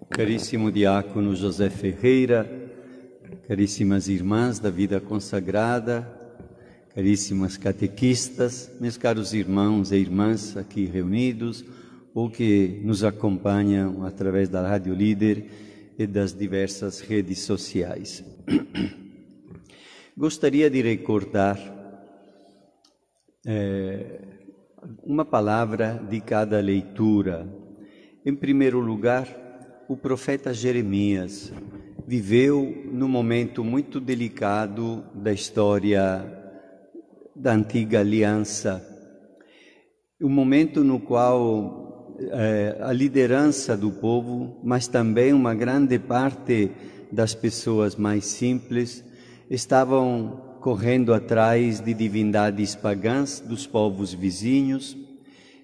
Caríssimo diácono José Ferreira, caríssimas irmãs da vida consagrada, caríssimas catequistas, meus caros irmãos e irmãs aqui reunidos ou que nos acompanham através da Rádio Líder e das diversas redes sociais. Gostaria de recordar uma palavra de cada leitura. Em primeiro lugar, o profeta Jeremias viveu num momento muito delicado da história da antiga aliança, um momento no qual a liderança do povo, mas também uma grande parte das pessoas mais simples, estavam correndo atrás de divindades pagãs dos povos vizinhos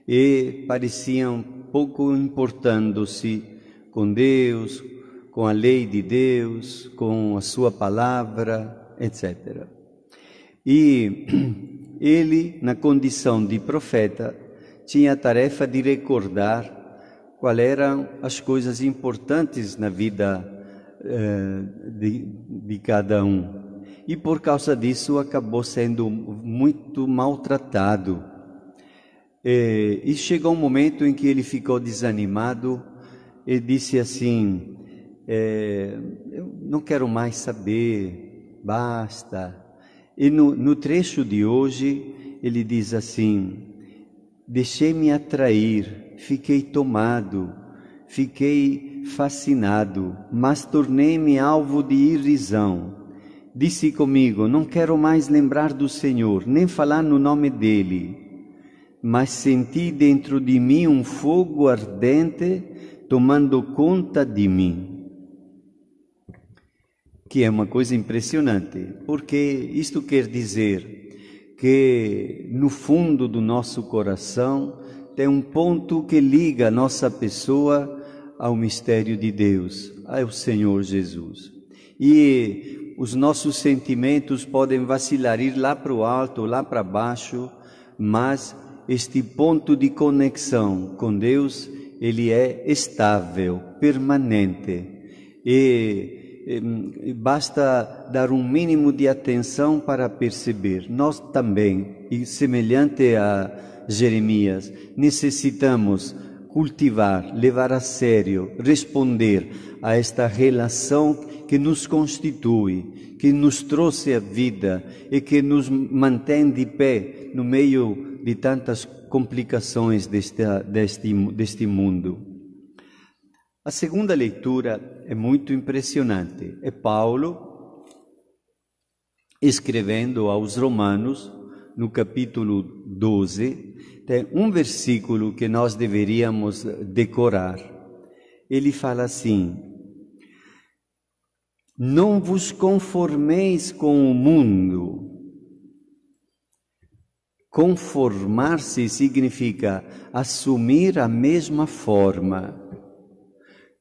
e pareciam pouco importando-se com Deus, com a lei de Deus, com a sua palavra, etc. E ele, na condição de profeta, tinha a tarefa de recordar quais eram as coisas importantes na vida de cada um. E por causa disso acabou sendo muito maltratado. E chegou um momento em que ele ficou desanimado e disse assim: eu não quero mais saber, basta. E no trecho de hoje ele diz assim: deixei-me atrair, fiquei tomado, fiquei fascinado, mas tornei-me alvo de irrisão. Disse comigo: não quero mais lembrar do Senhor, nem falar no nome dele. Mas senti dentro de mim um fogo ardente tomando conta de mim. Que é uma coisa impressionante, porque isto quer dizer que no fundo do nosso coração tem um ponto que liga a nossa pessoa ao mistério de Deus, ao Senhor Jesus. E os nossos sentimentos podem vacilar, ir lá para o alto, lá para baixo, mas este ponto de conexão com Deus, ele é estável, permanente, e basta dar um mínimo de atenção para perceber. Nós também, e semelhante a Jeremias, necessitamos cultivar, levar a sério, responder a esta relação que nos constitui, que nos trouxe a vida e que nos mantém de pé no meio de tantas complicações deste mundo. A segunda leitura é muito impressionante. É Paulo escrevendo aos Romanos, no capítulo 12, tem um versículo que nós deveríamos decorar. Ele fala assim: não vos conformeis com o mundo. Conformar-se significa assumir a mesma forma.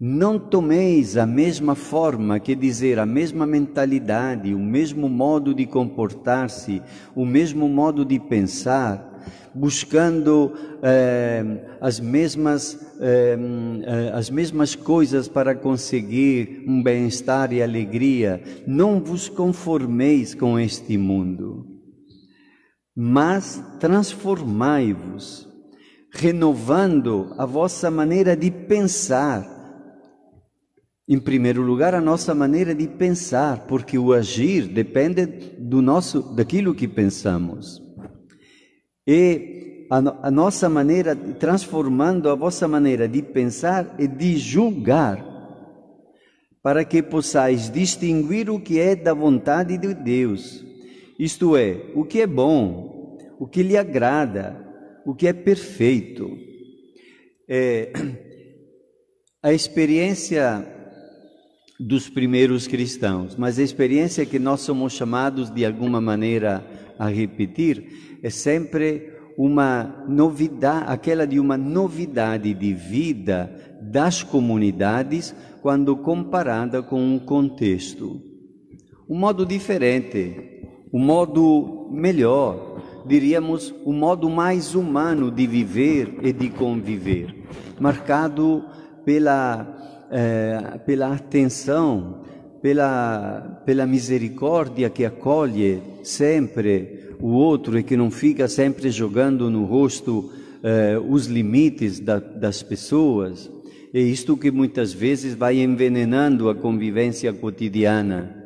Não tomeis a mesma forma, quer dizer, a mesma mentalidade, o mesmo modo de comportar-se, o mesmo modo de pensar, buscando as mesmas coisas para conseguir um bem-estar e alegria. Não vos conformeis com este mundo, mas transformai-vos, renovando a vossa maneira de pensar. Em primeiro lugar, a nossa maneira de pensar, porque o agir depende daquilo que pensamos. E a nossa maneira, transformando a vossa maneira de pensar e de julgar, para que possais distinguir o que é da vontade de Deus. Isto é, o que é bom, o que lhe agrada, o que é perfeito. A experiência dos primeiros cristãos, mas a experiência que nós somos chamados de alguma maneira a repetir é sempre uma novidade, aquela de uma novidade de vida das comunidades quando comparada com um contexto. Um modo diferente, um modo melhor, diríamos, um modo mais humano de viver e de conviver, marcado pela atenção, pela misericórdia que acolhe sempre o outro e que não fica sempre jogando no rosto os limites das pessoas. É isto que muitas vezes vai envenenando a convivência cotidiana.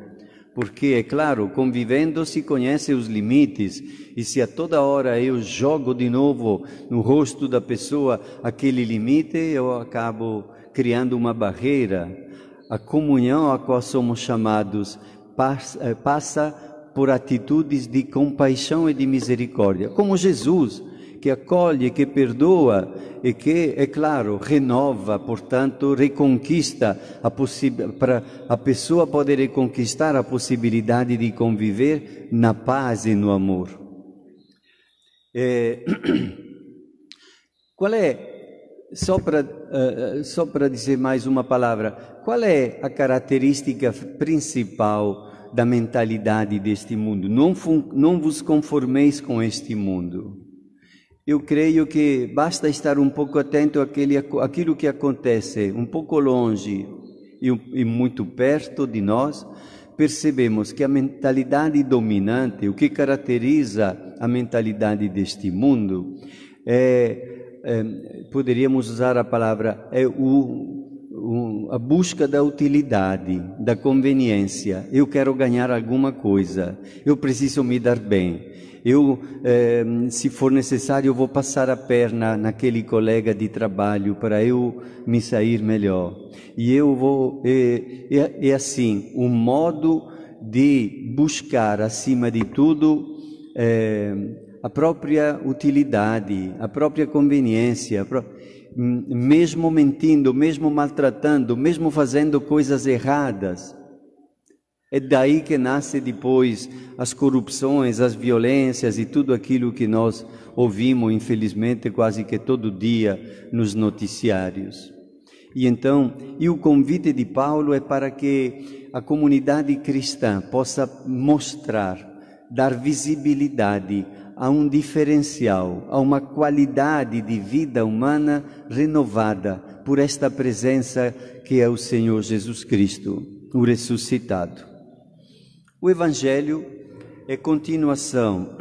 Porque, é claro, convivendo se conhece os limites, e se a toda hora eu jogo de novo no rosto da pessoa aquele limite, eu acabo criando uma barreira. A comunhão a qual somos chamados passa por atitudes de compaixão e de misericórdia, como Jesus, que acolhe, que perdoa e que, é claro, renova, portanto, reconquista para a pessoa poder reconquistar a possibilidade de conviver na paz e no amor. Qual é, só para dizer mais uma palavra, qual é a característica principal da mentalidade deste mundo? Não vos conformeis com este mundo. Eu creio que basta estar um pouco atento àquilo que acontece um pouco longe e muito perto de nós, percebemos que a mentalidade dominante, o que caracteriza a mentalidade deste mundo, poderíamos usar a palavra, a busca da utilidade, da conveniência. Eu quero ganhar alguma coisa, eu preciso me dar bem. Se for necessário, eu vou passar a perna naquele colega de trabalho para eu me sair melhor. E eu vou, assim, um modo de buscar, acima de tudo, a própria utilidade, a própria conveniência, mesmo mentindo, mesmo maltratando, mesmo fazendo coisas erradas. É daí que nasce depois as corrupções, as violências e tudo aquilo que nós ouvimos, infelizmente, quase que todo dia nos noticiários. E então, o convite de Paulo é para que a comunidade cristã possa mostrar, dar visibilidade a um diferencial, a uma qualidade de vida humana renovada por esta presença que é o Senhor Jesus Cristo, o ressuscitado. O Evangelho é continuação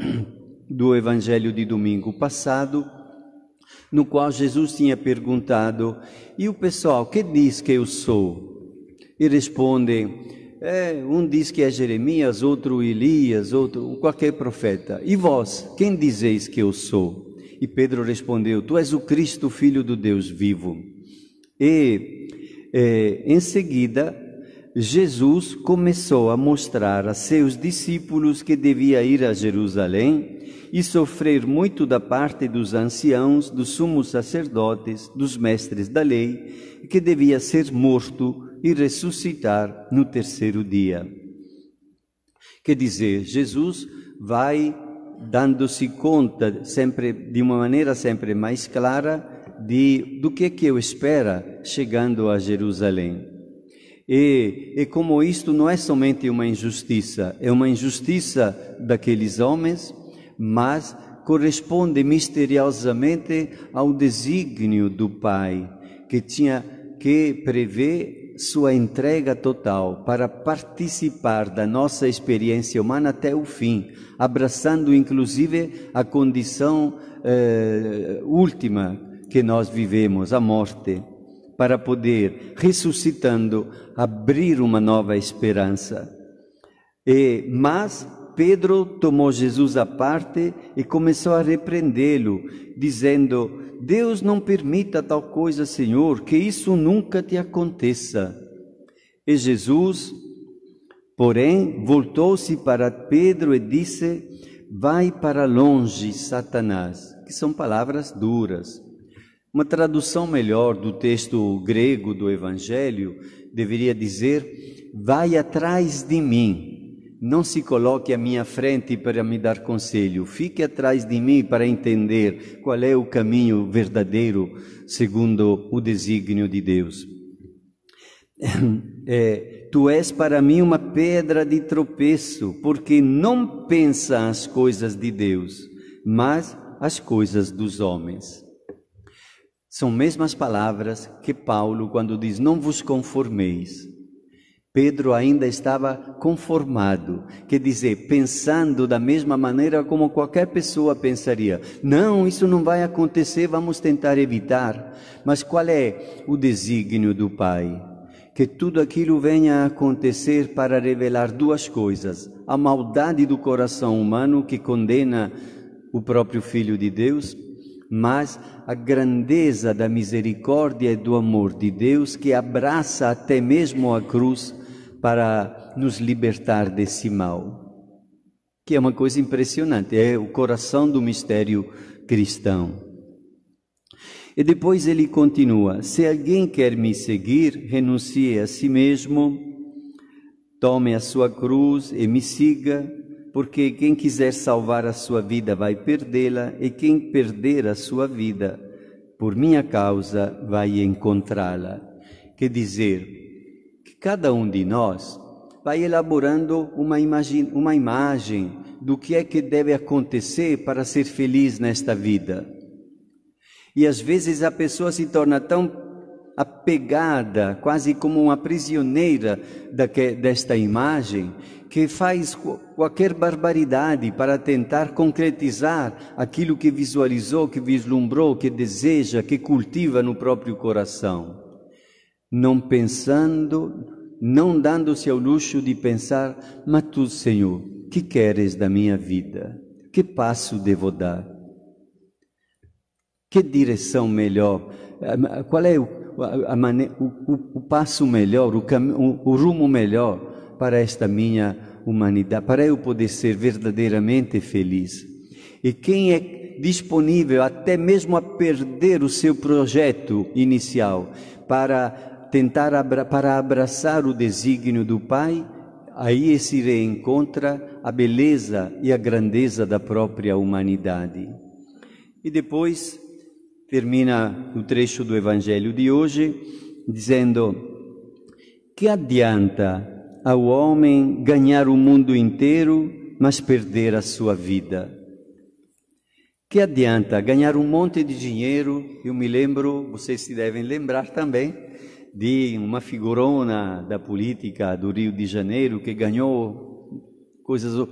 do Evangelho de domingo passado, no qual Jesus tinha perguntado: e o pessoal, que diz que eu sou? E responde: um diz que é Jeremias, outro Elias, outro qualquer profeta. E vós, quem dizeis que eu sou? E Pedro respondeu: tu és o Cristo, Filho do Deus vivo. E em seguida Jesus começou a mostrar a seus discípulos que devia ir a Jerusalém e sofrer muito da parte dos anciãos, dos sumos sacerdotes, dos mestres da lei, e que devia ser morto e ressuscitar no terceiro dia. Quer dizer, Jesus vai dando-se conta, sempre de uma maneira sempre mais clara, do que o espera chegando a Jerusalém. E como isto não é somente uma injustiça, é uma injustiça daqueles homens, mas corresponde misteriosamente ao desígnio do Pai, que prevê sua entrega total para participar da nossa experiência humana até o fim, abraçando inclusive a condição última que nós vivemos, a morte, para poder, ressuscitando, abrir uma nova esperança. Mas Pedro tomou Jesus à parte e começou a repreendê-lo, dizendo: Deus não permita tal coisa, Senhor, que isso nunca te aconteça. E Jesus, porém, voltou-se para Pedro e disse: vai para longe, Satanás, que são palavras duras. Uma tradução melhor do texto grego do Evangelho deveria dizer: vai atrás de mim. Não se coloque à minha frente para me dar conselho. Fique atrás de mim para entender qual é o caminho verdadeiro segundo o desígnio de Deus. Tu és para mim uma pedra de tropeço, porque não pensa as coisas de Deus, mas as coisas dos homens. São mesmas palavras que Paulo quando diz: não vos conformeis. Pedro ainda estava conformado, quer dizer, pensando da mesma maneira como qualquer pessoa pensaria. Não, isso não vai acontecer, vamos tentar evitar. Mas qual é o desígnio do Pai? Que tudo aquilo venha a acontecer para revelar duas coisas: a maldade do coração humano que condena o próprio Filho de Deus, mas a grandeza da misericórdia e do amor de Deus que abraça até mesmo a cruz para nos libertar desse mal, que é uma coisa impressionante, é o coração do mistério cristão. E depois ele continua: se alguém quer me seguir, renuncie a si mesmo, tome a sua cruz e me siga, porque quem quiser salvar a sua vida vai perdê-la, e quem perder a sua vida por minha causa vai encontrá-la. Quer dizer, que cada um de nós vai elaborando uma imagem do que é que deve acontecer para ser feliz nesta vida. E às vezes a pessoa se torna tão apegada, quase como uma prisioneira desta imagem, que faz qualquer barbaridade para tentar concretizar aquilo que visualizou, que vislumbrou, que deseja, que cultiva no próprio coração. Não pensando, não dando-se ao luxo de pensar: mas tu, Senhor, que queres da minha vida? Que passo devo dar? Que direção melhor? Qual é o passo melhor, o rumo melhor para esta minha humanidade, para eu poder ser verdadeiramente feliz? E quem é disponível até mesmo a perder o seu projeto inicial para para abraçar o desígnio do Pai, aí se reencontra a beleza e a grandeza da própria humanidade. E depois termina o trecho do Evangelho de hoje dizendo: que adianta ao homem ganhar o mundo inteiro, mas perder a sua vida? Que adianta ganhar um monte de dinheiro? Eu me lembro, vocês se devem lembrar também, de uma figurona da política do Rio de Janeiro que ganhou coisas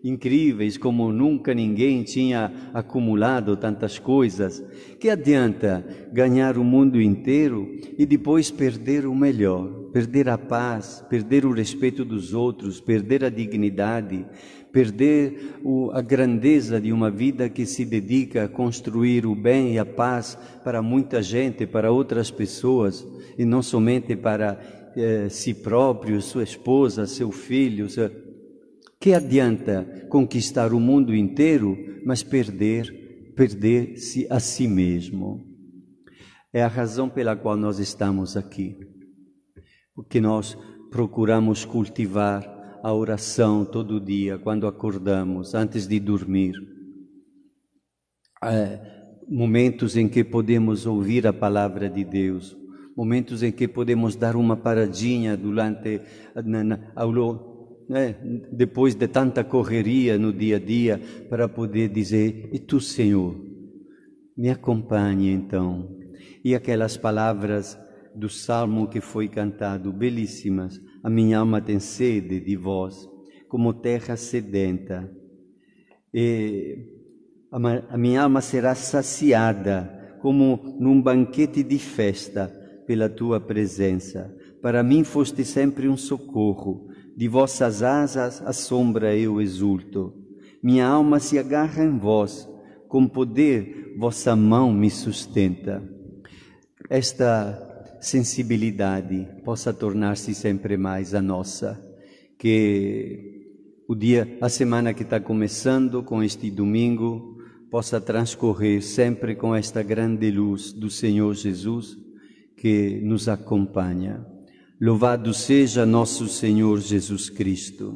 incríveis, como nunca ninguém tinha acumulado tantas coisas. Que adianta ganhar o mundo inteiro e depois perder o melhor, perder a paz, perder o respeito dos outros, perder a dignidade, perder a grandeza de uma vida que se dedica a construir o bem e a paz para muita gente, para outras pessoas, e não somente para si próprio, sua esposa, seu filho. Que adianta conquistar o mundo inteiro, mas perder-se a si mesmo? É a razão pela qual nós estamos aqui, porque nós procuramos cultivar a oração todo dia, quando acordamos, antes de dormir. Momentos em que podemos ouvir a palavra de Deus, momentos em que podemos dar uma paradinha depois de tanta correria no dia a dia, para poder dizer: e tu, Senhor, me acompanhe então. E aquelas palavras do Salmo que foi cantado, belíssimas: a minha alma tem sede de vós, como terra sedenta. E a minha alma será saciada, como num banquete de festa, pela tua presença. Para mim foste sempre um socorro, de vossas asas à sombra eu exulto. Minha alma se agarra em vós, com poder vossa mão me sustenta. Esta sensibilidade possa tornar-se sempre mais a nossa, que a semana que está começando com este domingo possa transcorrer sempre com esta grande luz do Senhor Jesus que nos acompanha. Louvado seja nosso Senhor Jesus Cristo.